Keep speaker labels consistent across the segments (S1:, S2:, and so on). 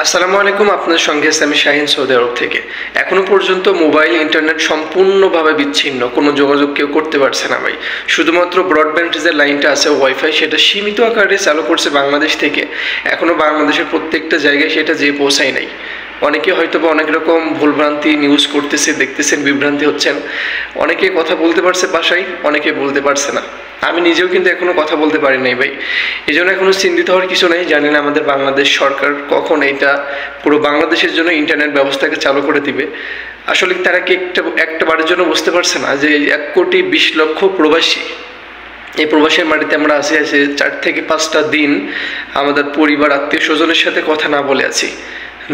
S1: আসসালামু আলাইকুম। আপনাদের সঙ্গে আছে আমি শাহিন, সৌদি আরব থেকে। এখনো পর্যন্ত মোবাইল ইন্টারনেট সম্পূর্ণভাবে বিচ্ছিন্ন, কোনো যোগাযোগ কেউ করতে পারছে না ভাই। শুধুমাত্র ব্রডব্যান্ড যে লাইনটা আছে ওয়াইফাই, সেটা সীমিত আকারে চালু করছে বাংলাদেশ থেকে। এখনো বাংলাদেশের প্রত্যেকটা জায়গায় সেটা যেয়ে পৌঁছায় নাই। অনেকে হয়তো বা অনেক রকম ভুলভ্রান্তি নিউজ করতেছে, দেখতেছেন, বিভ্রান্তি হচ্ছেন। অনেকে কথা বলতে পারছে ভাষায়, অনেকে বলতে পারছে না। আমি নিজেও কিন্তু এখনো কথা বলতে পারি নাই ভাই। এই জন্য এখনো চিন্তিত হওয়ার কিছু নেই। জানি না আমাদের বাংলাদেশ সরকার কখন এটা পুরো বাংলাদেশের জন্য ইন্টারনেট ব্যবস্থাকে চালু করে দিবে। আসলে তারা কি একটাবারের জন্য বুঝতে পারছে না যে 1,20,00,000 প্রবাসী, এই প্রবাসের মাটিতে আমরা আছি 4 থেকে 5টা দিন আমাদের পরিবার, আত্মীয় স্বজনের সাথে কথা না বলে আছি।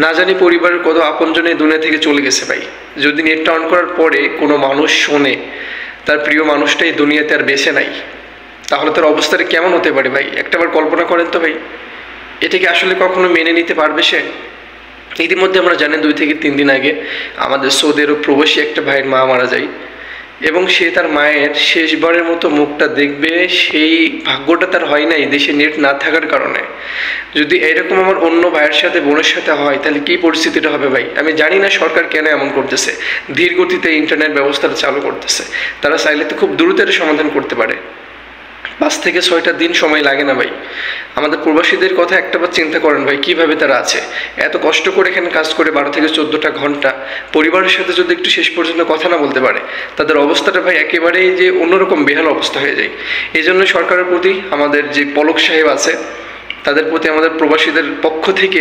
S1: না জানি পরিবারের কত আপনজন এই দুনিয়া থেকে চলে গেছে ভাই। যদি নেটটা অন করার পরে কোনো মানুষ শোনে তার প্রিয় মানুষটা এই দুনিয়াতে আর বেঁচে নাই, তাহলে তার অবস্থাটা কেমন হতে পারে ভাই? একটাবার কল্পনা করেন তো ভাই। এটাকে আসলে কখনো মেনে নিতে পারবে সে? ইতিমধ্যে আমরা জানি 2 থেকে 3 দিন আগে আমাদের সৌদি আরব প্রবাসী একটা ভাইয়ের মা মারা যায়, এবং সে তার মায়ের শেষবারের মতো মুখটা দেখবে, সেই ভাগ্যটা তার হয় নাই দেশে নেট না থাকার কারণে। যদি এরকম আমার অন্য ভাইয়ের সাথে, বোনের সাথে হয়, তাহলে কী পরিস্থিতিটা হবে ভাই? আমি জানি না সরকার কেন এমন করতেছে, ধীর গতিতে ইন্টারনেট ব্যবস্থাটা চালু করতেছে। তারা চাইলে তো খুব দ্রুত সমাধান করতে পারে। 5 থেকে 6টা দিন সময় লাগে না ভাই। আমাদের প্রবাসীদের কথা একটাবার চিন্তা করেন ভাই, কীভাবে তারা আছে। এত কষ্ট করে এখানে কাজ করে 12 থেকে 14টা ঘন্টা পরিবারের সাথে যদি একটু শেষ পর্যন্ত কথা না বলতে পারে, তাদের অবস্থাটা ভাই একেবারেই যে অন্যরকম বেহাল অবস্থা হয়ে যায়। এই জন্য সরকারের প্রতি আমাদের যে পলক সাহেব আছে, তাদের প্রতি আমাদের প্রবাসীদের পক্ষ থেকে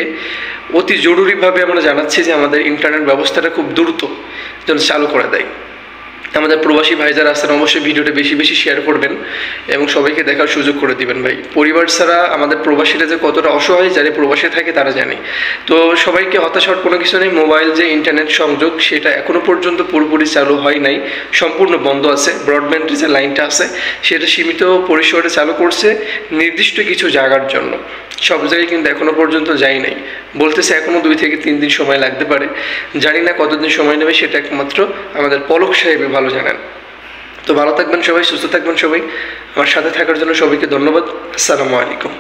S1: অতি জরুরিভাবে আমরা জানাচ্ছি যে আমাদের ইন্টারনেট ব্যবস্থাটা খুব দ্রুত যেন চালু করে দেয়। আমাদের প্রবাসী ভাই যারা আছেন অবশ্যই ভিডিওটা বেশি বেশি শেয়ার করবেন এবং সবাইকে দেখার সুযোগ করে দিবেন ভাই। পরিবার ছাড়া আমাদের প্রবাসীরা যে কতটা অসহায়, যারা প্রবাসে থাকে তারা জানে। তো সবাইকে হতাশ হওয়ার কোনো কিছু নেই। মোবাইল যে ইন্টারনেট সংযোগ, সেটা এখনও পর্যন্ত পুরোপুরি চালু হয় নাই, সম্পূর্ণ বন্ধ আছে। ব্রডব্যান্ডের যে লাইনটা আছে সেটা সীমিত পরিসরে চালু করছে নির্দিষ্ট কিছু জায়গার জন্য। সব জায়গায় কিন্তু এখনও পর্যন্ত যাই নাই। বলতেছে এখনও 2 থেকে 3 দিন সময় লাগতে পারে। জানি না কতদিন সময় নেবে, সেটা একমাত্র আমাদের পলক সাহেবই ভালো জানেন। তো ভালো থাকবেন সবাই, সুস্থ থাকবেন সবাই। আমার সাথে থাকার জন্য সবাইকে ধন্যবাদ। আসসালামু আলাইকুম।